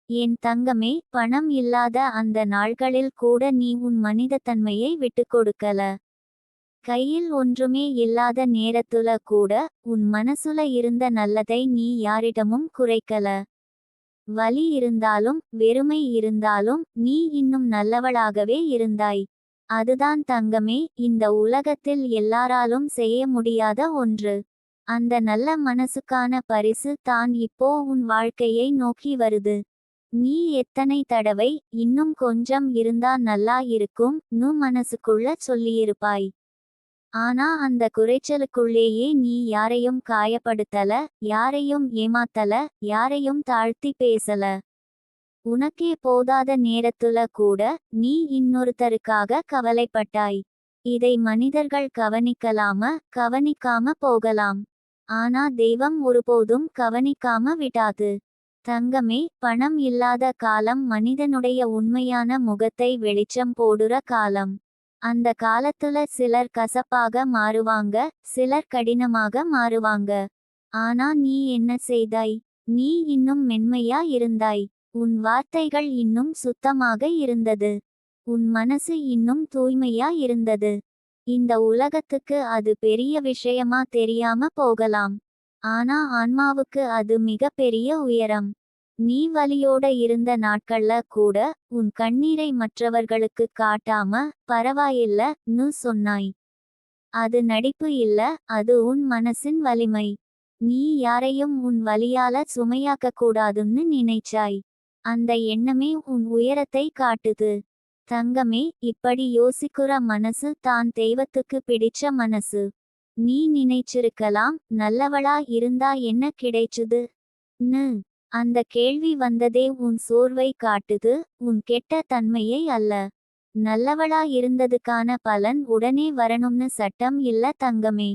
என் தங்கமே, பணம் இல்லாத அந்த நாள்களில் கூட நீ உன் மனிதத்தன்மையை விட்டுக் கொடுக்கல. கையில் ஒன்றுமே இல்லாத நேரத்துல கூட உன் மனசுல இருந்த நல்லதை நீ யாரிடமும் குறைக்கல. வலி இருந்தாலும் வெறுமை இருந்தாலும் நீ இன்னும் நல்லவளாகவே இருந்தாய். அதுதான் தங்கமே, இந்த உலகத்தில் எல்லாராலும் செய்ய முடியாத ஒன்று. அந்த நல்ல மனசுக்கான பரிசு தான் இப்போ உன் வாழ்க்கையை நோக்கி வருது. நீ எத்தனை தடவை இன்னும் கொஞ்சம் இருந்தா நல்லா இருக்கும் நு மனசுக்குள்ள சொல்லியிருப்பாய். ஆனா அந்த குறைச்சலுக்குள்ளேயே நீ யாரையும் காயப்படுத்தல, யாரையும் ஏமாத்தல, யாரையும் தாழ்த்தி பேசல. உனக்கே போதாத நேரத்துல கூட நீ இன்னொருத்தருக்காக கவலைப்பட்டாய். இதை மனிதர்கள் கவனிக்காம போகலாம். ஆனா தெய்வம் ஒருபோதும் கவனிக்காம விடாது. தங்கமே, பணம் இல்லாத காலம் மனிதனுடைய உண்மையான முகத்தை வெளிச்சம் போடுற காலம். அந்த காலத்துல சிலர் கசப்பாக மாறுவாங்க, சிலர் கடினமாக மாறுவாங்க. ஆனா நீ என்ன செய்தாய்? நீ இன்னும் மென்மையா இருந்தாய். உன் வார்த்தைகள் இன்னும் சுத்தமாக இருந்தது. உன் மனசு இன்னும் தூய்மையா இருந்தது. இந்த உலகத்துக்கு அது பெரிய விஷயமா தெரியாம போகலாம். ஆனா ஆன்மாவுக்கு அது மிகப்பெரிய உயரம். நீ வலியோட இருந்த நாட்கள்ல கூட உன் கண்ணீரை மற்றவர்களுக்கு காட்டாம பரவாயில்ல னு சொன்னாய். அது நடிப்பு இல்ல, அது உன் மனசின் வலிமை. நீ யாரையும் உன் வலியால சுமையாக்க கூடாதுன்னு நினைச்சாய். அந்த எண்ணமே உன் உயரத்தை காட்டுது. தங்கமே, இப்படி யோசிக்குற மனசு தான் தெய்வத்துக்கு பிடிச்ச மனசு. நீ நினைச்சிருக்கலாம், நல்லவளா இருந்தா என்ன கிடைச்சுது னு. அந்த கேள்வி வந்ததே உன் சோர்வை காட்டுது, உன் கெட்ட தன்மையை அல்ல. நல்லவளா இருந்ததுக்கான பலன் உடனே வரணும்னு சட்டம் இல்ல தங்கமே.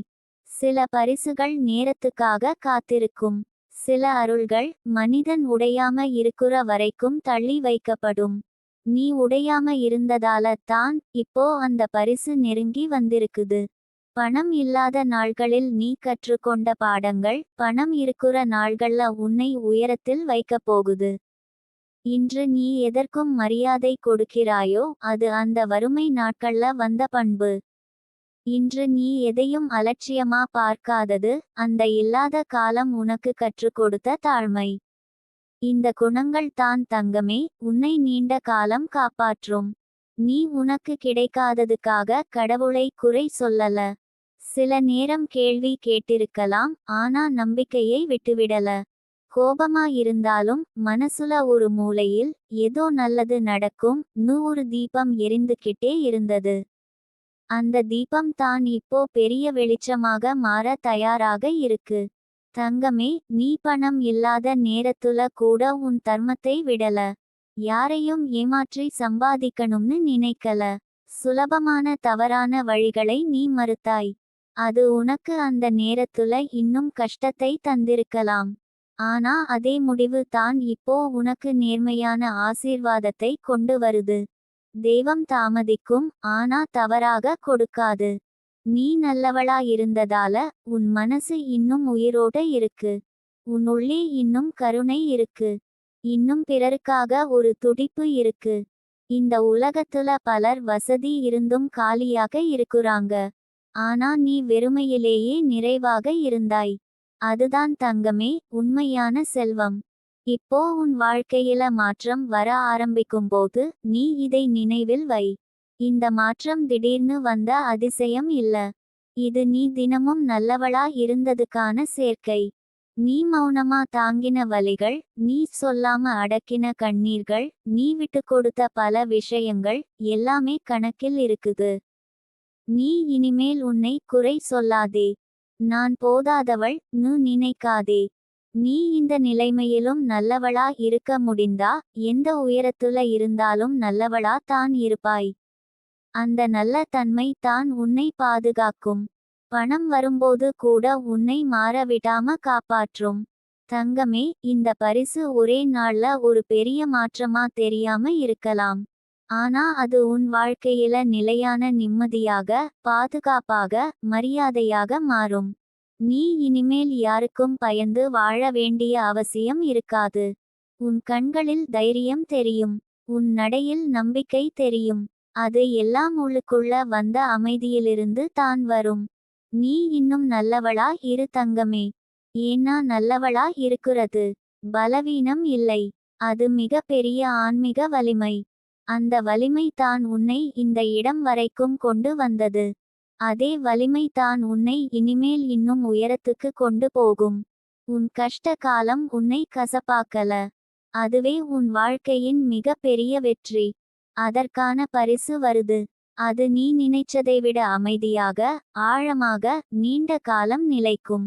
சில பரிசுகள் நேரத்துக்காக காத்திருக்கும். சில அருள்கள் மனிதன் உடையாம இருக்குற வரைக்கும் தள்ளி வைக்கப்படும். நீ உடையாம இருந்ததால தான் இப்போ அந்த பரிசு நெருங்கி வந்திருக்குது. பணம் இல்லாத நாள்களில் நீ கற்றுக்கொண்ட பாடங்கள் பணம் இருக்குற நாள்கள்ல உன்னை உயரத்தில் வைக்கப் போகுது. இன்று நீ எதற்கும் மரியாதை கொடுக்கிறாயோ அது அந்த வறுமை நாட்கள்ல வந்த பண்பு. இன்று நீ எதையும் அலட்சியமா பார்க்காதது அந்த இல்லாத காலம் உனக்கு கற்றுக் கொடுத்த தாழ்மை. இந்த குணங்கள் தான் தங்கமே உன்னை நீண்ட காலம் காப்பாற்றும். நீ உனக்கு கிடைக்காததுக்காக கடவுளை குறை சொல்லல. சில நேரம் கேள்வி கேட்டிருக்கலாம், ஆனா நம்பிக்கையை விட்டுவிடல. கோபமா இருந்தாலும் மனசுல ஒரு மூலையில் ஏதோ நல்லது நடக்கும் னு ஒரு தீபம் எரிந்துகிட்டே இருந்தது. அந்த தீபம் தான் இப்போ பெரிய வெளிச்சமாக மாற தயாராக இருக்கு. தங்கமே, நீ பணம் இல்லாத நேரத்துல கூட உன் தர்மத்தை விடல. யாரையும் ஏமாற்றி சம்பாதிக்கணும்னு நினைக்கல. சுலபமான தவறான வழிகளை நீ மறுத்தாய். அது உனக்கு அந்த நேரத்துல இன்னும் கஷ்டத்தை தந்திருக்கலாம். ஆனா அதே முடிவு தான் இப்போ உனக்கு நேர்மையான ஆசீர்வாதத்தை கொண்டு வருது. தெய்வம் தாமதிக்கும், ஆனா தவறாக கொடுக்காது. நீ நல்லவளா இருந்ததால உன் மனசு இன்னும் உயிரோட இருக்கு. உன் உள்ளே இன்னும் கருணை இருக்கு. இன்னும் பிறருக்காக ஒரு துடிப்பு இருக்கு. இந்த உலகத்துல பலர் வசதி இருந்தும் காலியாக இருக்குறாங்க. ஆனா நீ வெறுமையிலேயே நிறைவாக இருந்தாய். அதுதான் தங்கமே உண்மையான செல்வம். இப்போ உன் வாழ்க்கையில மாற்றம் வர ஆரம்பிக்கும்போது நீ இதை நினைவில் வை. இந்த மாற்றம் திடீர்னு வந்த அதிசயம் இல்ல. இது நீ தினமும் நல்லவளா இருந்ததுக்கான சேர்க்கை. நீ மௌனமா தாங்கின வலிகள், நீ சொல்லாம அடக்கின கண்ணீர்கள், நீ விட்டு கொடுத்த பல விஷயங்கள் எல்லாமே கணக்கில் இருக்குது. நீ இனிமேல் உன்னை குறை சொல்லாதே. நான் போதாதவள் னு நினைக்காதே. நீ இந்த நிலைமையிலும் நல்லவளா இருக்க முடிந்தா எந்த உயரத்துல இருந்தாலும் நல்லவளா தான் இருப்பாய். அந்த நல்ல தன்மை தான் உன்னை பாதுகாக்கும். பணம் வரும்போது கூட உன்னை மாற விடாம காப்பாற்றும். தங்கமே, இந்த பரிசு ஒரே நாள்ல ஒரு பெரிய மாற்றமா தெரியாம இருக்கலாம். ஆனா அது உன் வாழ்க்கையில நிலையான நிம்மதியாக, பாதுகாப்பாக, மரியாதையாக மாறும். நீ இனிமேல் யாருக்கும் பயந்து வாழ வேண்டிய அவசியம் இருக்காது. உன் கண்களில் தைரியம் தெரியும். உன் நடையில் நம்பிக்கை தெரியும். அது எல்லாம் உள்ளுக்குள்ள வந்த அமைதியிலிருந்து தான் வரும். நீ இன்னும் நல்லவளா இரு தங்கமே. ஏன்னா நல்லவளா இருக்கிறது பலவீனம் இல்லை. அது மிக பெரிய ஆன்மீக வலிமை. அந்த வலிமை தான் உன்னை இந்த இடம் வரைக்கும் கொண்டு வந்தது. அதே வலிமை தான் உன்னை இனிமேல் இன்னும் உயரத்துக்கு கொண்டு போகும். உன் கஷ்ட காலம் உன்னை கசப்பாக்கல. அதுவே உன் வாழ்க்கையின் மிக பெரிய வெற்றி. அதற்கான பரிசு வருது. அது நீ நினைச்சதை விட அமைதியாக, ஆழமாக, நீண்ட காலம் நிலைக்கும்.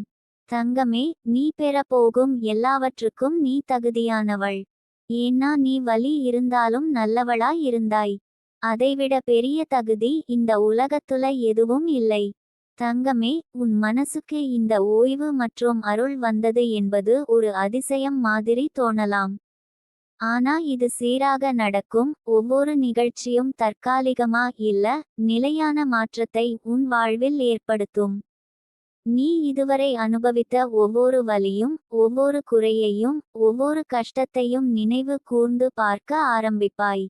தங்கமே, நீ பெறப்போகும் எல்லாவற்றுக்கும் நீ தகுதியானவள். ஏன்னா நீ வலி இருந்தாலும் நல்லவளா இருந்தாய். அதைவிட பெரிய தகுதி இந்த உலகத்துல எதுவும் இல்லை. தங்கமே, உன் மனசுக்கு இந்த ஓய்வு மற்றும் அருள் வந்தது என்பது ஒரு அதிசயம் மாதிரி தோணலாம். ஆனா இது சீராக நடக்கும். ஒவ்வொரு நிகழ்ச்சியும் தற்காலிகமா இல்ல, நிலையான மாற்றத்தை உன் வாழ்வில் ஏற்படுத்தும். நீ இதுவரை அனுபவித்த ஒவ்வொரு வலியும், ஒவ்வொரு குறையையும், ஒவ்வொரு கஷ்டத்தையும் நினைவு கூர்ந்து பார்க்க ஆரம்பிப்பாய்.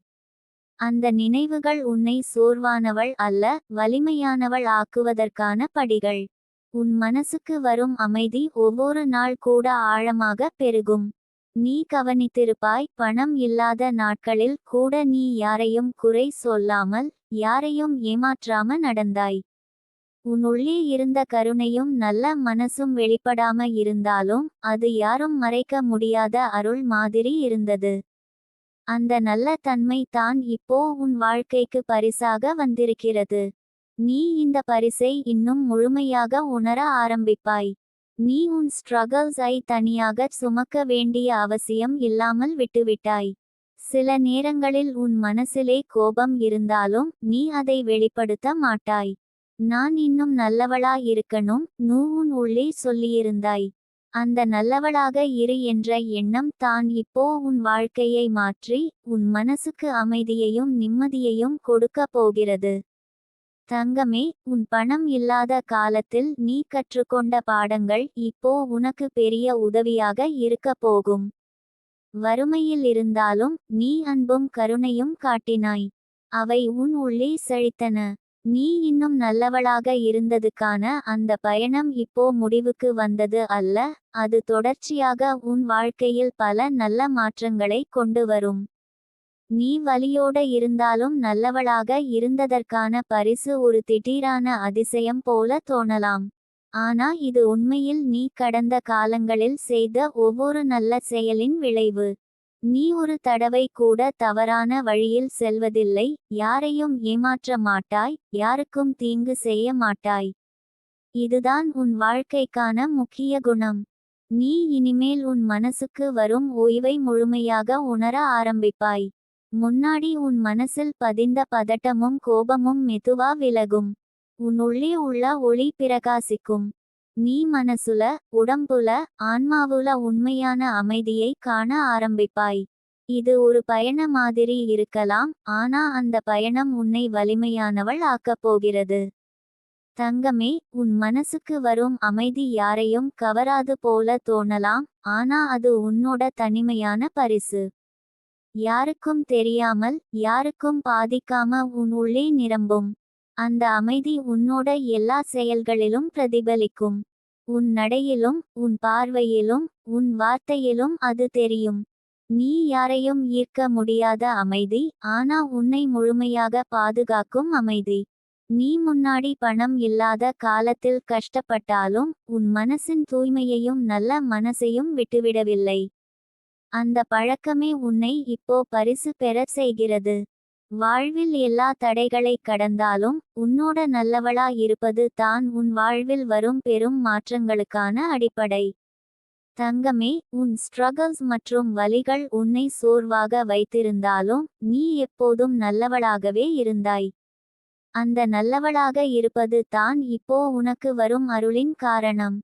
அந்த நினைவுகள் உன்னை சோர்வானவள் அல்ல, வலிமையானவள் ஆக்குவதற்கான படிகள். உன் மனசுக்கு வரும் அமைதி ஒவ்வொரு நாள் கூட ஆழமாக பெருகும். நீ கவனித்திருப்பாய், பணம் இல்லாத நாட்களில் கூட நீ யாரையும் குறை சொல்லாமல், யாரையும் ஏமாற்றாம நடந்தாய். உன்னுள்ளே இருந்த கருணையும் நல்ல மனசும் வெளிப்படாம இருந்தாலும், அது யாரும் மறைக்க முடியாத அருள் மாதிரி இருந்தது. அந்த நல்ல தன்மை தான் இப்போ உன் வாழ்க்கைக்கு பரிசாக வந்திருக்கிறது. நீ இந்த பரிசை இன்னும் முழுமையாக உணர ஆரம்பிப்பாய். நீ உன் ஸ்ட்ரகிள்ஸ் ஐ தனியாக சுமக்க வேண்டிய அவசியம் இல்லாமல் விட்டுவிட்டாய். சில நேரங்களில் உன் மனசிலே கோபம் இருந்தாலும் நீ அதை வெளிப்படுத்த மாட்டாய். நான் இன்னும் நல்லவளா இருக்கணும் நூ உன் உள்ளே சொல்லியிருந்தாய். அந்த நல்லவளாக இரு என்ற எண்ணம் தான் இப்போ உன் வாழ்க்கையை மாற்றி, உன் மனசுக்கு அமைதியையும் நிம்மதியையும் கொடுக்க போகிறது. தங்கமே, உன் பணம் இல்லாத காலத்தில் நீ கற்றுக்கொண்ட பாடங்கள் இப்போ உனக்கு பெரிய உதவியாக இருக்க போகும். வறுமையில் இருந்தாலும் நீ அன்பும் கருணையும் காட்டினாய். அவை உன் உள்ளே செழித்தன. நீ இன்னும் நல்லவளாக இருந்ததுக்கான அந்த பயணம் இப்போ முடிவுக்கு வந்தது அல்ல, அது தொடர்ச்சியாக உன் வாழ்க்கையில் பல நல்ல மாற்றங்களை கொண்டு வரும். நீ வலியோட இருந்தாலும் நல்லவளாக இருந்ததற்கான பரிசு ஒரு திடீரான அதிசயம் போல தோணலாம். ஆனா இது உண்மையில் நீ கடந்த காலங்களில் செய்த ஒவ்வொரு நல்ல செயலின் விளைவு. நீ ஒரு தடவை கூட தவறான வழியில் செல்வதில்லை, யாரையும் ஏமாற்ற மாட்டாய், யாருக்கும் தீங்கு செய்ய மாட்டாய். இதுதான் உன் வாழ்க்கைக்கான முக்கிய குணம். நீ இனிமேல் உன் மனசுக்கு வரும் ஓய்வை முழுமையாக உணர ஆரம்பிப்பாய். முன்னாடி உன் மனசில் பதிந்த பதட்டமும் கோபமும் மெதுவா விலகும். உன் உள்ளே உள்ள ஒளி பிரகாசிக்கும். நீ மனசுல, உடம்புல, ஆன்மாவுல உண்மையான அமைதியை காண ஆரம்பிப்பாய். இது ஒரு பயண மாதிரி இருக்கலாம், ஆனா அந்த பயணம் உன்னை வலிமையானவள் ஆக்கப் போகிறது. தங்கமே, உன் மனசுக்கு வரும் அமைதி யாரையும் கவராது போல தோணலாம், ஆனா அது உன்னோட தனிமையான பரிசு. யாருக்கும் தெரியாமல், யாருக்கும் பாதிக்காம உன் உள்ளே நிரம்பும். அந்த அமைதி உன்னோட எல்லா செயல்களிலும் பிரதிபலிக்கும். உன் நடையிலும், உன் பார்வையிலும், உன் வார்த்தையிலும் அது தெரியும். நீ யாரையும் ஈர்க்க முடியாத அமைதி, ஆனா உன்னை முழுமையாக பாதுகாக்கும் அமைதி. நீ முன்னாடி பணம் இல்லாத காலத்தில் கஷ்டப்பட்டாலும், உன் மனசின் தூய்மையையும் நல்ல மனசையும் விட்டுவிடவில்லை. அந்த பழக்கமே உன்னை இப்போ பரிசு பெற செய்கிறது. வாழ்வில் எல்லா தடைகளை கடந்தாலும், உன்னோட நல்லவளா இருப்பது தான் உன் வாழ்வில் வரும் பெரும் மாற்றங்களுக்கான அடிப்படை. தங்கமே, உன் ஸ்ட்ரகிள்ஸ் மற்றும் வலிகள் உன்னை சோர்வாக வைத்திருந்தாலும், நீ எப்போதும் நல்லவளாகவே இருந்தாய். அந்த நல்லவளாக இருப்பது தான் இப்போ உனக்கு வரும் அருளின் காரணம்.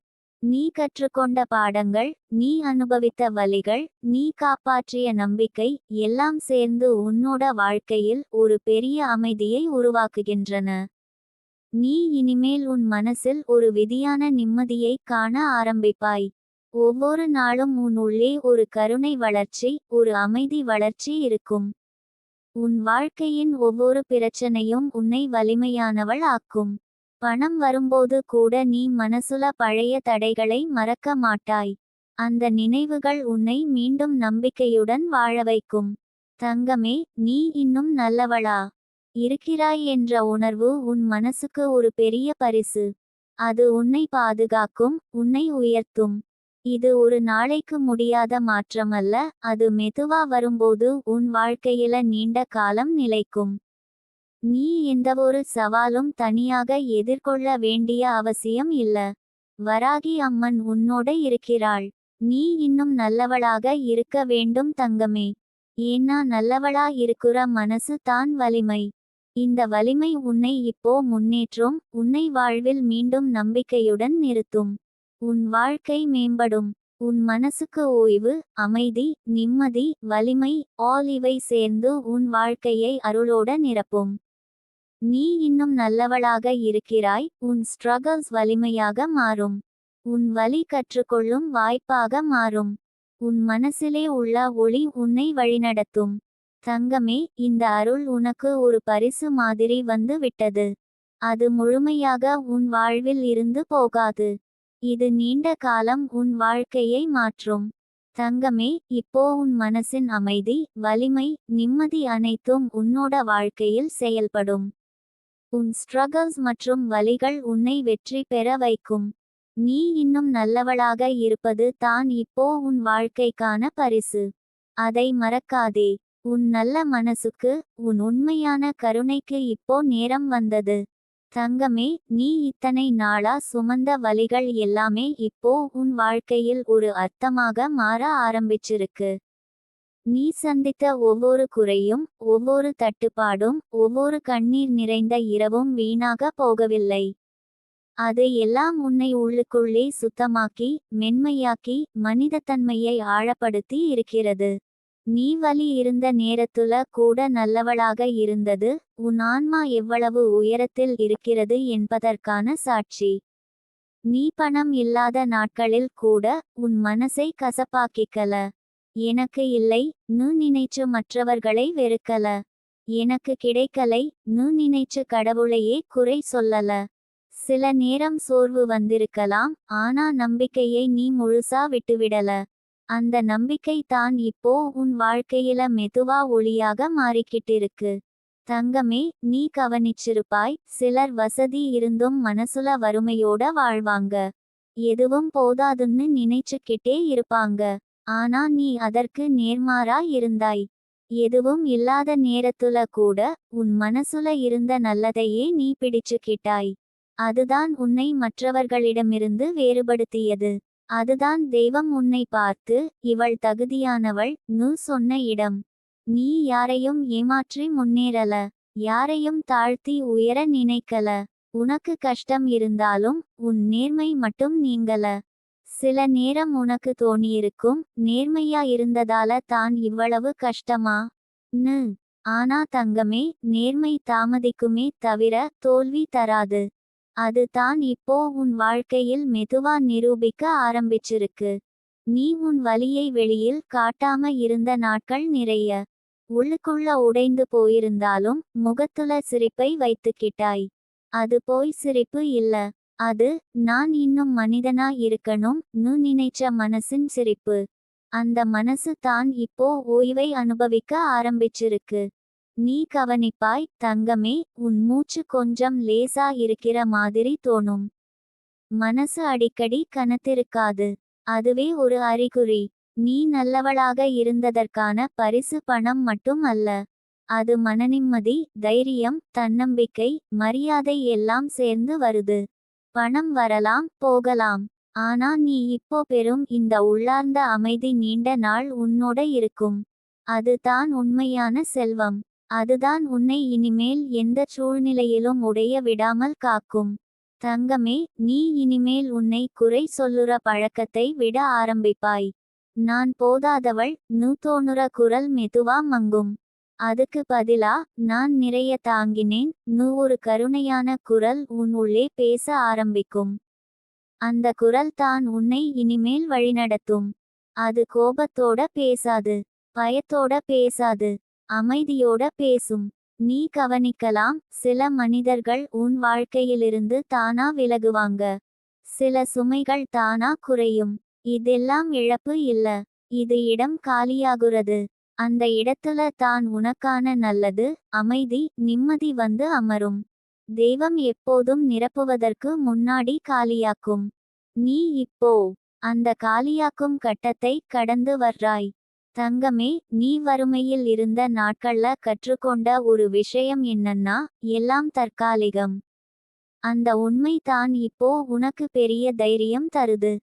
நீ கற்றுக்கொண்ட பாடங்கள், நீ அனுபவித்த வலிகள், நீ காப்பாற்றிய நம்பிக்கை, எல்லாம் சேர்ந்து உன்னோட வாழ்க்கையில் ஒரு பெரிய அமைதியை உருவாக்குகின்றன. நீ இனிமேல் உன் மனசில் ஒரு விதியான நிம்மதியை காண ஆரம்பிப்பாய். ஒவ்வொரு நாளும் உன் உள்ளே ஒரு கருணை வளர்ச்சி, ஒரு அமைதி வளர்ச்சி இருக்கும். உன் வாழ்க்கையின் ஒவ்வொரு பிரச்சனையும் உன்னை வலிமையானவள் ஆக்கும். பணம் வரும்போது கூட நீ மனசுல பழைய தடைகளை மறக்க மாட்டாய். அந்த நினைவுகள் உன்னை மீண்டும் நம்பிக்கையுடன் வாழ வைக்கும். தங்கமே, நீ இன்னும் நல்லவளா இருக்கிறாய் என்ற உணர்வு உன் மனசுக்கு ஒரு பெரிய பரிசு. அது உன்னை பாதுகாக்கும், உன்னை உயர்த்தும். இது ஒரு நாளைக்கு முடியாத மாற்றமல்ல, அது மெதுவா வரும்போது உன் வாழ்க்கையில நீண்ட காலம் நிலைக்கும். நீ எந்தவொரு சவாலும் தனியாக எதிர்கொள்ள வேண்டிய அவசியம் இல்ல. வராகி அம்மன் உன்னோட இருக்கிறாள். நீ இன்னும் நல்லவளாக இருக்க வேண்டும் தங்கமே. ஏன்னா நல்லவளா இருக்கிற மனசு தான் வலிமை. இந்த வலிமை உன்னை இப்போ முன்னேற்றும், உன்னை வாழ்வில் மீண்டும் நம்பிக்கையுடன் நிறுத்தும். உன் வாழ்க்கை மேம்படும். உன் மனசுக்கு ஓய்வு, அமைதி, நிம்மதி, வலிமை, ஆல் இவை சேர்ந்து உன் வாழ்க்கையை அருளோட நிரப்பும். நீ இன்னும் நல்லவளாக இருக்கிறாய். உன் ஸ்ட்ரகிள்ஸ் வலிமையாக மாறும். உன் வலி கற்றுக்கொள்ளும் வாய்ப்பாக மாறும். உன் மனசிலே உள்ள ஒளி உன்னை வழிநடத்தும். தங்கமே, இந்த அருள் உனக்கு ஒரு பரிசு மாதிரி வந்து விட்டது. அது முழுமையாக உன் வாழ்வில் இருந்து போகாது. இது நீண்ட காலம் உன் வாழ்க்கையை மாற்றும். தங்கமே, இப்போ உன் மனசின் அமைதி, வலிமை, நிம்மதி அனைத்தும் உன்னோட வாழ்க்கையில் செயல்படும். உன் ஸ்ட்ரகிள்ஸ் மற்றும் வலிகள் உன்னை வெற்றி பெற வைக்கும். நீ இன்னும் நல்லவளாக இருப்பது தான் இப்போ உன் வாழ்க்கைக்கான பரிசு. அதை மறக்காதே. உன் நல்ல மனசுக்கு, உன் உண்மையான கருணைக்கு இப்போ நேரம் வந்தது. தங்கமே, நீ இத்தனை நாளா சுமந்த வலிகள் எல்லாமே இப்போ உன் வாழ்க்கையில் ஒரு அர்த்தமாக மாற ஆரம்பிச்சிருக்கு. நீ சந்தித்த ஒவ்வொரு குறையும், ஒவ்வொரு தட்டுப்பாடும், ஒவ்வொரு கண்ணீர் நிறைந்த இரவும் வீணாக போகவில்லை. அது எல்லாம் உன்னை உள்ளுக்குள்ளே சுத்தமாக்கி, மென்மையாக்கி, மனிதத்தன்மையை ஆழப்படுத்தி இருக்கிறது. நீ வலி இருந்த நேரத்துல கூட நல்லவளாக இருந்தது, உன் ஆன்மா எவ்வளவு உயரத்தில் இருக்கிறது என்பதற்கான சாட்சி. நீ பணம் இல்லாத நாட்களில் கூட உன் மனசை கசப்பாக்கிக்கல. எனக்கு இல்லை நு நினைச்சு மற்றவர்களை வெறுக்கல. எனக்கு கிடைக்கலை நு நினைச்சு கடவுளையே குறை சொல்லல. சில நேரம் சோர்வு வந்திருக்கலாம், ஆனா நம்பிக்கையை நீ முழுசா விட்டுவிடல. அந்த நம்பிக்கை தான் இப்போ உன் வாழ்க்கையில மெதுவா ஒளியாக மாறிக்கிட்டிருக்கு. தங்கமே, நீ கவனிச்சிருப்பாய், சிலர் வசதி இருந்தும் மனசுல வறுமையோட வாழ்வாங்க. எதுவும் போதாதுன்னு நினைச்சுக்கிட்டே இருப்பாங்க. ஆனா நீ அதற்கு நேர்மாறா இருந்தாய். எதுவும் இல்லாத நேரத்துல கூட உன் மனசுல இருந்த நல்லதையே நீ பிடிச்சுக்கிட்டாய். அதுதான் உன்னை மற்றவர்களிடமிருந்து வேறுபடுத்தியது. அதுதான் தெய்வம் உன்னை பார்த்து, இவள் தகுதியானவள் நு சொன்ன இடம். நீ யாரையும் ஏமாற்றி முன்னேறல. யாரையும் தாழ்த்தி உயர நினைக்கல. உனக்கு கஷ்டம் இருந்தாலும் உன் நேர்மை மட்டும் நீங்கல. சில நேரம் உனக்கு தோணியிருக்கும், நேர்மையா இருந்ததால தான் இவ்வளவு கஷ்டமா னு. ஆனா தங்கமே, நேர்மை தாமதிக்குமே தவிர தோல்வி தராது. அது தான் இப்போ உன் வாழ்க்கையில் மெதுவா நிரூபிக்க ஆரம்பிச்சிருக்கு. நீ உன் வலியை வெளியில் காட்டாம இருந்த நாட்கள் நிறைய. உள்ளுக்குள்ள உடைந்து போயிருந்தாலும் முகத்துல சிரிப்பை வைத்துக்கிட்டாய். அது போய் சிரிப்பு இல்ல. அது, நான் இன்னும் மனிதனா இருக்கணும் நு நினைச்ச மனசின் சிரிப்பு. அந்த மனசு தான் இப்போ ஓய்வை அனுபவிக்க ஆரம்பிச்சிருக்கு. நீ கவனிப்பாய் தங்கமே, உன் மூச்சு கொஞ்சம் லேசா இருக்கிற மாதிரி தோணும். மனசு அடிக்கடி கனத்திருக்காது. அதுவே ஒரு அறிகுறி. நீ நல்லவளாக இருந்ததற்கான பரிசு பணம் மட்டும் அல்ல. அது மனநிம்மதி, தைரியம், தன்னம்பிக்கை, மரியாதை எல்லாம் சேர்ந்து வருது. பணம் வரலாம், போகலாம். ஆனா நீ இப்போ பெறும் இந்த உள்ளார்ந்த அமைதி நீண்ட நாள் உன்னோட இருக்கும். அது தான் உண்மையான செல்வம். அதுதான் உன்னை இனிமேல் எந்த சூழ்நிலையிலும் உடைய விடாமல் காக்கும். தங்கமே, நீ இனிமேல் உன்னை குறை சொல்லுற பழக்கத்தை விட ஆரம்பிப்பாய். நான் போதாதவள் நு தோணுற குரல் மெதுவா மங்கும். அதுக்கு பதிலா, நான் நிறைய தாங்கினேன் நு ஒரு கருணையான குரல் உன் உள்ளே பேச ஆரம்பிக்கும். அந்த குரல் தான் உன்னை இனிமேல் வழிநடத்தும். அது கோபத்தோட பேசாது, பயத்தோட பேசாது, அமைதியோட பேசும். நீ கவனிக்கலாம், சில மனிதர்கள் உன் வாழ்க்கையிலிருந்து தானா விலகுவாங்க. சில சுமைகள் தானா குறையும். இதெல்லாம் இழப்பு இல்ல, இது இடம் காலியாகுறது. அந்த இடத்துல தான் உனக்கான நல்லது, அமைதி, நிம்மதி வந்து அமரும். தெய்வம் எப்போதும் நிரப்புவதற்கு முன்னாடி காலியாக்கும். நீ இப்போ அந்த காலியாக்கும் கட்டத்தை கடந்து வர்றாய். தங்கமே, நீ வறுமையில் இருந்த நாட்கள்ல கற்றுக்கொண்ட ஒரு விஷயம் என்னன்னா, எல்லாம் தற்காலிகம். அந்த உண்மை தான் இப்போ உனக்கு பெரிய தைரியம் தருது.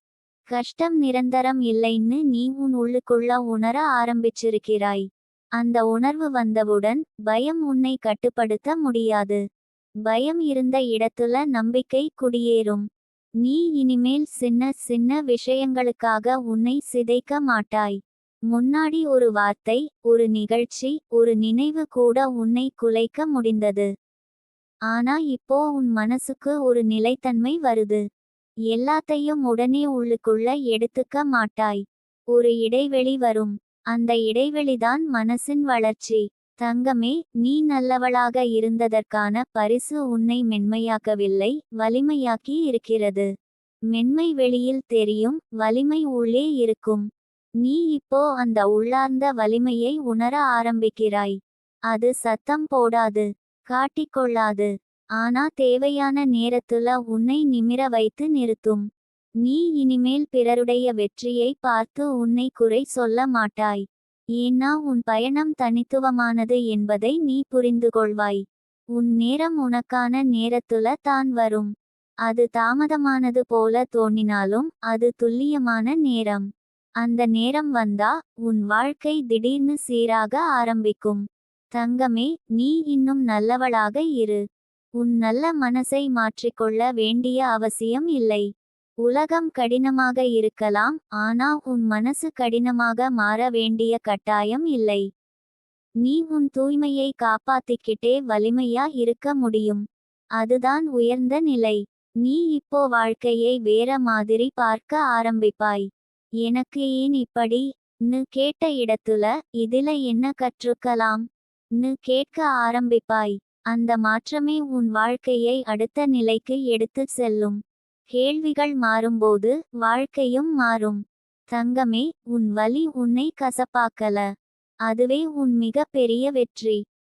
கஷ்டம் நிரந்தரம் இல்லைன்னு நீ உன் உள்ளுக்குள்ள உணர ஆரம்பிச்சிருக்கிறாய். அந்த உணர்வு வந்தவுடன் பயம் உன்னை கட்டுப்படுத்த முடியாது. பயம் இருந்த இடத்துல நம்பிக்கை குடியேறும். நீ இனிமேல் சின்ன சின்ன விஷயங்களுக்காக உன்னை சிதைக்க மாட்டாய். முன்னாடி ஒரு வார்த்தை, ஒரு நிகழ்ச்சி, ஒரு நினைவு கூட உன்னை குலைக்க முடிந்தது. ஆனா இப்போ உன் மனசுக்கு ஒரு நிலைத்தன்மை வருது. எல்லாத்தையும் உடனே உள்ளுக்குள்ள எடுத்துக்க மாட்டாய். ஒரு இடைவெளி வரும். அந்த இடைவெளிதான் மனசின் வளர்ச்சி. தங்கமே, நீ நல்லவளாக இருந்ததற்கான பரிசு உன்னை மென்மையாக்கவில்லை, வலிமையாக்கி இருக்கிறது. மென்மை வெளியில் தெரியும், வலிமை உள்ளே இருக்கும். நீ இப்போ அந்த உள்ளார்ந்த வலிமையை உணர ஆரம்பிக்கிறாய். அது சத்தம் போடாது, காட்டிக்கொள்ளாது. ஆனா தேவையான நேரத்துல உன்னை நிமிர வைத்து நிறுத்தும். நீ இனிமேல் பிறருடைய வெற்றியை பார்த்து உன்னை குறை சொல்ல மாட்டாய். ஏன்னா உன் பயணம் தனித்துவமானது என்பதை நீ புரிந்துகொள்வாய். உன் நேரம் உனக்கான நேரத்துல தான் வரும். அது தாமதமானது போல தோன்றினாலும் அது துல்லியமான நேரம். அந்த நேரம் வந்தா உன் வாழ்க்கை திடீர்னு சீராக ஆரம்பிக்கும். தங்கமே, நீ இன்னும் நல்லவளாக இரு. உன் நல்ல மனசை மாற்றிக்கொள்ள வேண்டிய அவசியம் இல்லை. உலகம் கடினமாக இருக்கலாம், ஆனா உன் மனசு கடினமாக மாற வேண்டிய கட்டாயம் இல்லை. நீ உன் தூய்மையை காப்பாத்திக்கிட்டே வலிமையா இருக்க முடியும். அதுதான் உயர்ந்த நிலை. நீ இப்போ வாழ்க்கையை வேற மாதிரி பார்க்க ஆரம்பிப்பாய். எனக்கு ஏன் இப்படி ன்னு கேட்ட இடத்துல இதுல என்ன கற்றுக்கலாம் ன்னு கேட்க ஆரம்பிப்பாய். அந்த மாற்றமே உன் வாழ்க்கையை அடுத்த நிலைக்கு எடுத்துச் செல்லும். கேள்விகள் மாறும்போது வாழ்க்கையும் மாறும். தங்கமே, உன் வலி உன்னை கசப்பாக்கல. அதுவே உன் மிக பெரிய வெற்றி.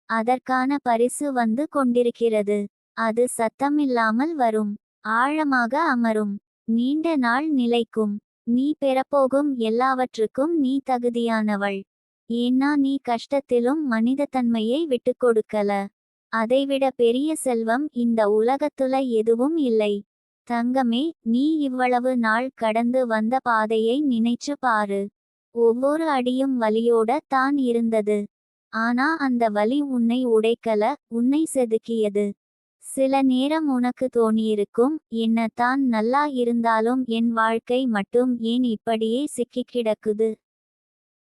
அதற்கான பரிசு வந்து கொண்டிருக்கிறது. அது சத்தமில்லாமல் வரும். ஆழமாக அமரும். நீண்ட நாள் நிலைக்கும். நீ பெறப்போகும் எல்லாவற்றுக்கும் நீ தகுதியானவள். ஏன்னா நீ கஷ்டத்திலும் மனிதத்தன்மையை விட்டுக்கொடுக்கல. அதைவிட பெரிய செல்வம் இந்த உலகத்துல எதுவும் இல்லை. தங்கமே, நீ இவ்வளவு நாள் கடந்து வந்த பாதையை நினைச்சு பாரு. ஒவ்வொரு அடியும் வலியோட தான் இருந்தது. ஆனா அந்த வலி உன்னை உடைக்கல, உன்னை செதுக்கியது. சில நேரம் உனக்கு தோணியிருக்கும், என்ன தான் நல்லா இருந்தாலும் என் வாழ்க்கை மட்டும் ஏன் இப்படியே சிக்கிக் கிடக்குது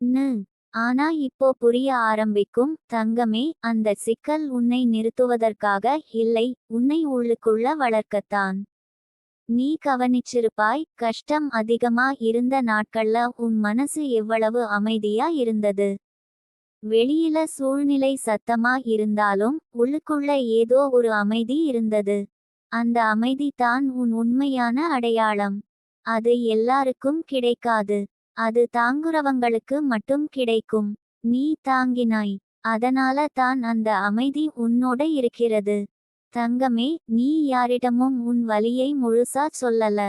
ன்னு. ஆனா இப்போ புரிய ஆரம்பிக்கும், தங்கமே, அந்த சிக்கல் உன்னை நிறுத்துவதற்காக இல்லை, உன்னை உள்ளுக்குள்ள வளர்க்கத்தான். நீ கவனிச்சிருப்பாய், கஷ்டம் அதிகமா இருந்த நாட்கள்ல உன் மனசு எவ்வளவு அமைதியா இருந்தது. வெளியில சூழ்நிலை சத்தமா இருந்தாலும் உள்ளுக்குள்ள ஏதோ ஒரு அமைதி இருந்தது. அந்த அமைதி தான் உன் உண்மையான அடையாளம். அது எல்லாருக்கும் கிடைக்காது. அது தாங்குறவங்களுக்கு மட்டும் கிடைக்கும். நீ தாங்கினாய். அதனால தான் அந்த அமைதி உன்னோட இருக்கிறது. தங்கமே, நீ யாரிடமும் உன் வலியை முழுசா சொல்லல.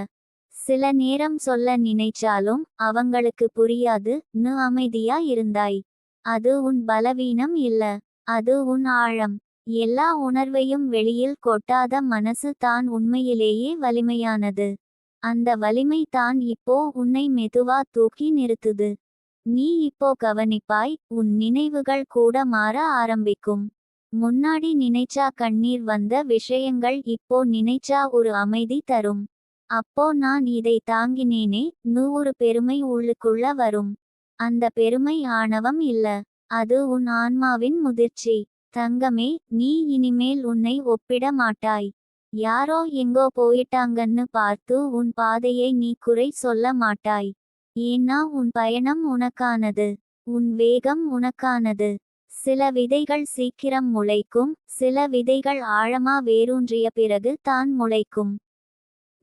சில நேரம் சொல்ல நினைச்சாலும் அவங்களுக்கு புரியாது ன்னு அமைதியா இருந்தாய். அது உன் பலவீனம் இல்ல, அது உன் ஆழம். எல்லா உணர்வையும் வெளியில் கொட்டாத மனசு தான் உண்மையிலேயே வலிமையானது. அந்த வலிமை தான் இப்போ உன்னை மெதுவா தூக்கி நிறுத்துது. நீ இப்போ கவனிப்பாய், உன் நினைவுகள் கூட மாற ஆரம்பிக்கும். முன்னாடி நினைச்சா கண்ணீர் வந்த விஷயங்கள் இப்போ நினைச்சா ஒரு அமைதி தரும். அப்போ நான் இதை தாங்கினேனே ன்னு ஒரு பெருமை உள்ளுக்குள்ள வரும். அந்த பெருமை ஆணவம் இல்ல, அது உன் ஆன்மாவின் முதிர்ச்சி. தங்கமே, நீ இனிமேல் உன்னை ஒப்பிட மாட்டாய். யாரோ எங்கோ போயிட்டாங்கன்னு பார்த்து உன் பாதையை நீ குறை சொல்ல மாட்டாய். ஏன்னா உன் பயணம் உனக்கானது. உன் வேகம் உனக்கானது. சில விதைகள் சீக்கிரம் முளைக்கும், சில விதைகள் ஆழமா வேரூன்றிய பிறகு தான் முளைக்கும்.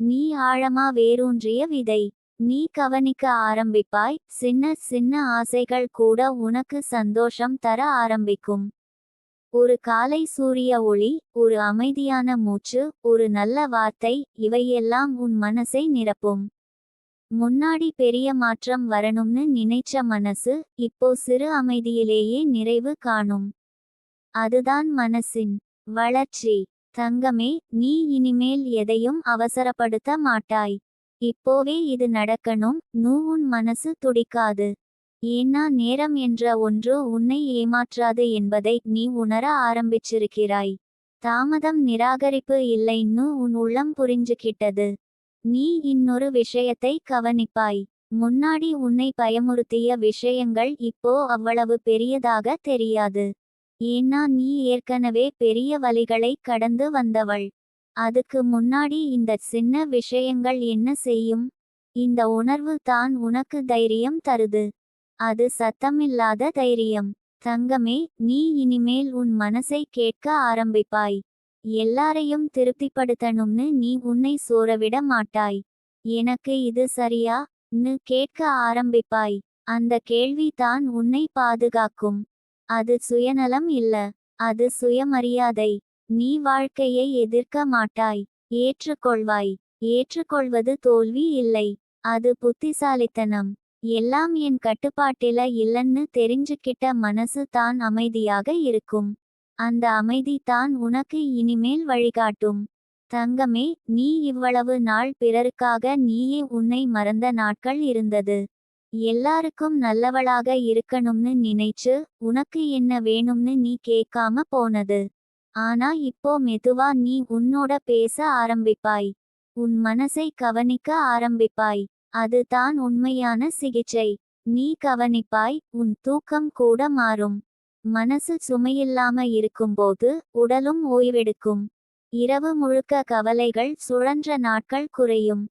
நீ ஆழமா வேரூன்றிய விதை. நீ கவனிக்க ஆரம்பிப்பாய், சின்ன சின்ன ஆசைகள் கூட உனக்கு சந்தோஷம் தர ஆரம்பிக்கும். ஒரு காலை சூரிய ஒளி, ஒரு அமைதியான மூச்சு, ஒரு நல்ல வார்த்தை, இவையெல்லாம் உன் மனசை நிரப்பும். முன்னாடி பெரிய மாற்றம் வரணும்னு நினைச்ச மனசு இப்போ சிறு அமைதியிலேயே நிறைவு காணும். அதுதான் மனசின் வளர்ச்சி. தங்கமே, நீ இனிமேல் எதையும் அவசரப்படுத்த மாட்டாய். இப்போவே இது நடக்கணும் உன் மனசு துடிக்காது. ஏன்னா நேரம் என்ற ஒன்று உன்னை ஏமாற்றாது என்பதை நீ உணர ஆரம்பிச்சிருக்கிறாய். தாமதம் நிராகரிப்பு இல்லைன்னு உன் உள்ளம் புரிஞ்சுக்கிட்டது. நீ இன்னொரு விஷயத்தை கவனிப்பாய். முன்னாடி உன்னை பயமுறுத்திய விஷயங்கள் இப்போ அவ்வளவு பெரியதாக தெரியாது. ஏன்னா நீ ஏற்கனவே பெரிய வலிகளை கடந்து வந்தவள். அதுக்கு முன்னாடி இந்த சின்ன விஷயங்கள் என்ன செய்யும்? இந்த உணர்வு தான் உனக்கு தைரியம் தருது. அது சத்தமில்லாத தைரியம். தங்கமே, நீ இனிமேல் உன் மனசை கேட்க ஆரம்பிப்பாய். எல்லாரையும் திருப்திப்படுத்தணும்னு நீ உன்னை சோரவிட மாட்டாய். எனக்கு இது சரியா ன்னு கேட்க ஆரம்பிப்பாய். அந்த கேள்வி தான் உன்னை பாதுகாக்கும். அது சுயநலம் இல்ல, அது சுயமரியாதை. நீ வாழ்க்கையை எதிர்க்க மாட்டாய், ஏற்றுக்கொள்வாய். ஏற்றுக்கொள்வது தோல்வி இல்லை, அது புத்திசாலித்தனம். எல்லாம் என் கட்டுப்பாட்டில இல்லன்னு தெரிஞ்சுக்கிட்ட மனசு தான் அமைதியாக இருக்கும். அந்த அமைதி தான் உனக்கு இனிமேல் வழிகாட்டும். தங்கமே, நீ இவ்வளவு நாள் பிறருக்காக நீயே உன்னை மறந்த நாட்கள் இருந்தது. எல்லாருக்கும் நல்லவளாக இருக்கணும்னு நினைச்சு உனக்கு என்ன வேணும்னு நீ கேட்காம போனது. ஆனா இப்போ மெதுவா நீ உன்னோட பேச ஆரம்பிப்பாய். உன் மனசை கவனிக்க ஆரம்பிப்பாய். அது தான் உண்மையான சிகிச்சை. நீ கவனிப்பாய், உன் தூக்கம் கூட மாறும். மனசு சுமையில்லாம இருக்கும்போது உடலும் ஓய்வெடுக்கும். இரவு முழுக்க கவலைகள் சுழன்ற நாட்கள் குறையும்.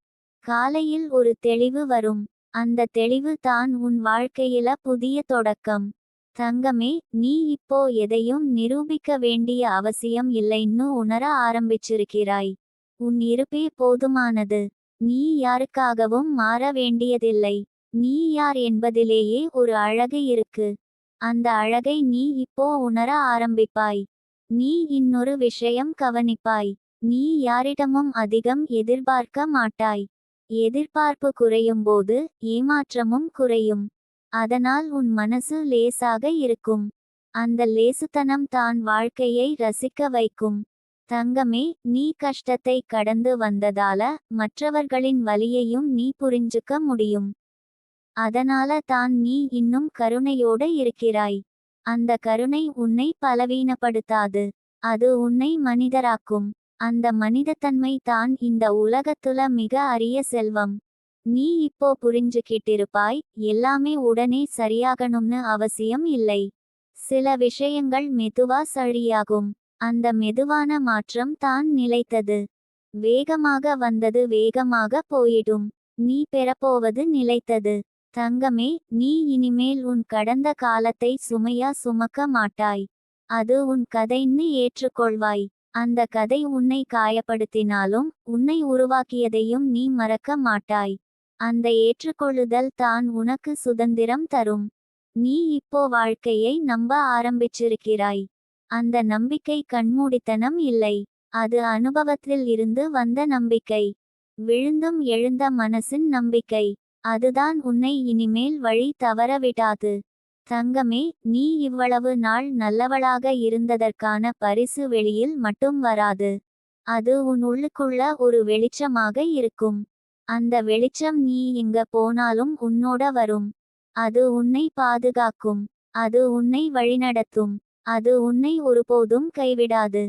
காலையில் ஒரு தெளிவு வரும். அந்த தெளிவு தான் உன் வாழ்க்கையில புதிய தொடக்கம். தங்கமே, நீ இப்போ எதையும் நிரூபிக்க வேண்டிய அவசியம் இல்லைன்னு உணர ஆரம்பிச்சிருக்கிறாய். உன் இருப்பே போதுமானது. நீ யாருக்காகவும் மாற வேண்டியதில்லை. நீ யார் என்பதிலேயே ஒரு அழகு இருக்கு. அந்த அழகை நீ இப்போ உணர ஆரம்பிப்பாய். நீ இன்னொரு விஷயம் கவனிப்பாய். நீ யாரிடமும் அதிகம் எதிர்பார்க்க மாட்டாய். எதிர்பார்ப்பு குறையும்போது ஏமாற்றமும் குறையும். அதனால் உன் மனசு லேசாக இருக்கும். அந்த லேசுத்தனம் தான் வாழ்க்கையை ரசிக்க வைக்கும். தங்கமே, நீ கஷ்டத்தை கடந்து வந்ததால மற்றவர்களின் வலியையும் நீ புரிஞ்சுக்க முடியும். அதனால தான் நீ இன்னும் கருணையோட இருக்கிறாய். அந்த கருணை உன்னை பலவீனப்படுத்தாது, அது உன்னை மனிதராக்கும். அந்த மனிதத்தன்மை தான் இந்த உலகத்துல மிக அரிய செல்வம். நீ இப்போ புரிஞ்சுக்கிட்டிருப்பாய், எல்லாமே உடனே சரியாகணும்னு அவசியம் இல்லை. சில விஷயங்கள் மெதுவா சரியாகும். அந்த மெதுவான மாற்றம் தான் நிலைத்தது. வேகமாக வந்தது வேகமாக போயிடும். நீ பெறப்போவது நிலைத்தது. தங்கமே, நீ இனிமேல் உன் கடந்த காலத்தை சுமையா சுமக்க மாட்டாய். அது உன் கதைன்னு ஏற்றுக்கொள்வாய். அந்த கதை உன்னை காயப்படுத்தினாலும் உன்னை உருவாக்கியதையும் நீ மறக்க மாட்டாய். அந்த ஏற்றுக்கொள்ளுதல் தான் உனக்கு சுதந்திரம் தரும். நீ இப்போ வாழ்க்கையை நம்ப ஆரம்பிச்சிருக்கிறாய். அந்த நம்பிக்கை கண்மூடித்தனம் இல்லை, அது அனுபவத்தில் இருந்து வந்த நம்பிக்கை. விழுந்தும் எழுந்த மனசின் நம்பிக்கை. அதுதான் உன்னை இனிமேல் வழி தவற விடாது. தங்கமே, நீ இவ்வளவு நாள் நல்லவளாக இருந்ததற்கான பரிசு வெளியில் மட்டும் வராது. அது உன் உள்ளுக்குள்ள ஒரு வெளிச்சமாக இருக்கும். அந்த வெளிச்சம் நீ எங்க போனாலும் உன்னோட வரும். அது உன்னை பாதுகாக்கும். அது உன்னை வழிநடத்தும். அது உன்னை ஒருபோதும் கைவிடாது.